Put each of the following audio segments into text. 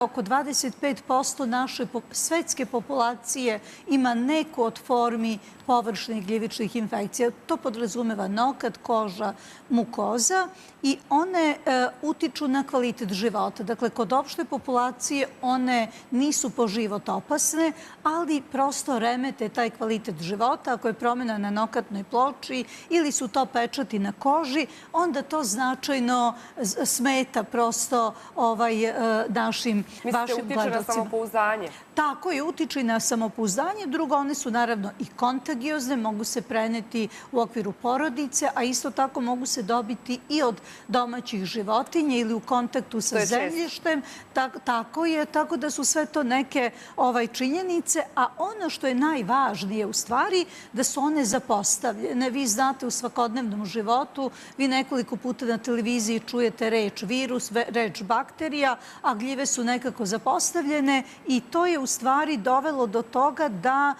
Oko 25% naše svetske populacije ima neku od formi površnih gljivičnih infekcija. To podrazumeva nokat, koža, mukoza i one utiču na kvalitet života. Dakle, kod opšte populacije one nisu po život opasne, ali prosto remete taj kvalitet života. Ako je promjena na nokatnoj ploči ili su to pečati na koži, onda to značajno smeta prosto našim vašim utiče na samopouzdanje? Tako je, utiče i na samopouzdanje. Drugo, one su naravno i kontagiozne, mogu se preneti u okviru porodice, a isto tako mogu se dobiti i od domaćih životinja ili u kontaktu sa zemljištem. Tako je, tako da su sve to neke činjenice, a ono što je najvažnije u stvari da su one zapostavljene. Vi znate u svakodnevnom životu, vi nekoliko puta na televiziji čujete reč virus, reč bakterija, a gljive su nekako zapostavljene i to je u stvari dovelo do toga da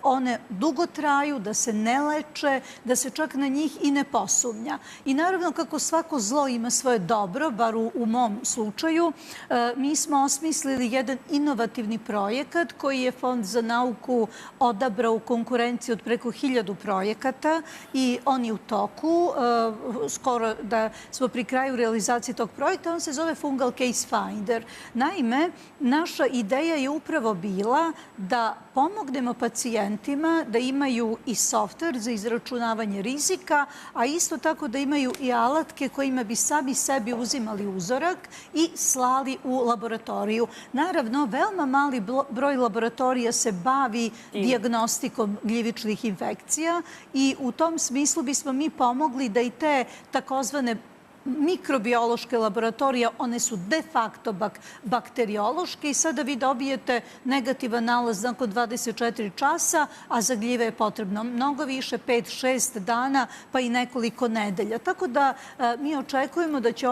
one dugo traju, da se ne leče, da se čak na njih i ne posumnja. I naravno kako svako zlo ima svoje dobro, bar u mom slučaju, mi smo osmislili jedan inovativni projekat koji je Fond za nauku odabrao u konkurenciji od preko 1000 projekata i on je u toku. Skoro da smo pri kraju realizacije tog projekta, on se zove Fungal Case Finder. Naime, naša ideja je upravo bila da pomognemo pacijentima da imaju i softver za izračunavanje rizika, a isto tako da imaju i alatke kojima bi sami sebi uzimali uzorak i slali u laboratoriju. Naravno, veoma mali broj laboratorija se bavi dijagnostikom gljivičnih infekcija i u tom smislu bismo mi pomogli da i te takozvane mikrobiološke laboratorije, one su de facto bakteriološke i sada vi dobijete negativan nalaz nakon 24 časa, a za gljive je potrebno mnogo više, 5-6 dana, pa i nekoliko nedelja. Tako da mi očekujemo da će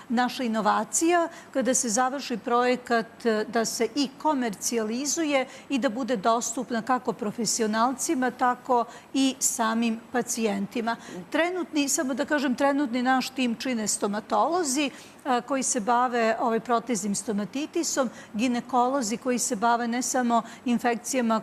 naša inovacija, kada se završi projekat, da se i komercijalizuje i da bude dostupna kako profesionalcima, tako i samim pacijentima. Samo da kažem, trenutni naš tim čine stomatolozi koji se bave proteznim stomatitisom, ginekolozi koji se bave ne samo infekcijama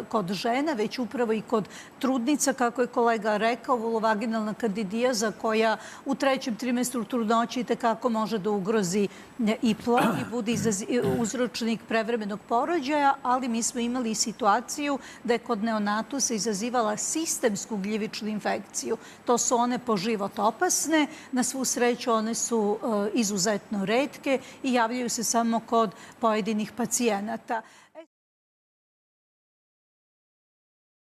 kod žena, već upravo i kod trudnica, kako je kolega rekao, vulvovaginalna kandidijaza koja u 3. trimestru trudnoće itekako može da ugrozi i plod i bude uzročnik prevremenog porođaja, ali mi smo imali situaciju da je kod neonatusa izazivala sistemsku gljivičnu infekciju. To su one po život opasne, na svu sreću one su izuzetno retke i javljaju se samo kod pojedinih pacijenata.